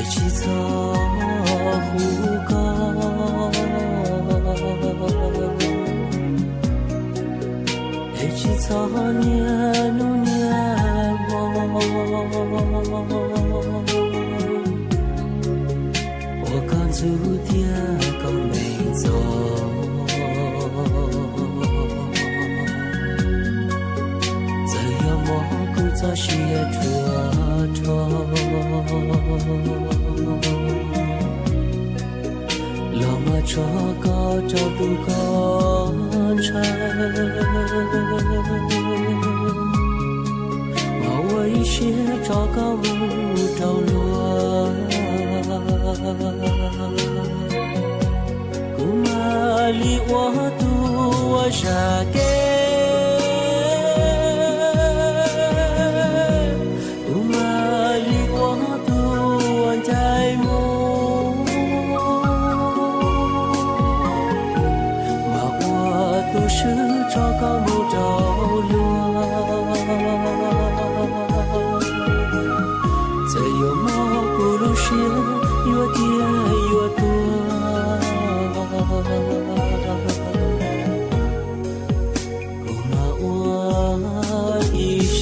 起草胡高，起草年努年望，我看出点个没走。早些车窗，老马车高照不高柴，把我一些照高木照落，古马里我渡我沙给。是照高木照落，再有毛不露血，越跌越多。古马我一想，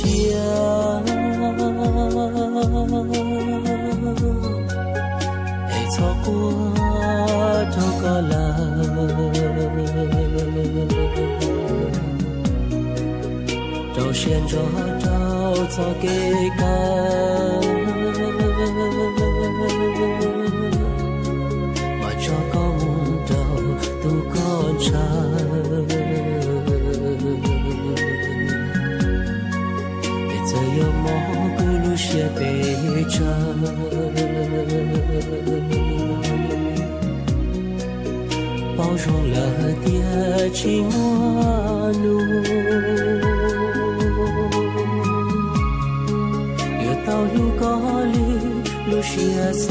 黑草过照高了。照线照照早给干，马照高木照都高产，再有蘑菇露血被缠。包容了点寂寞怒，越到路高里路血洒。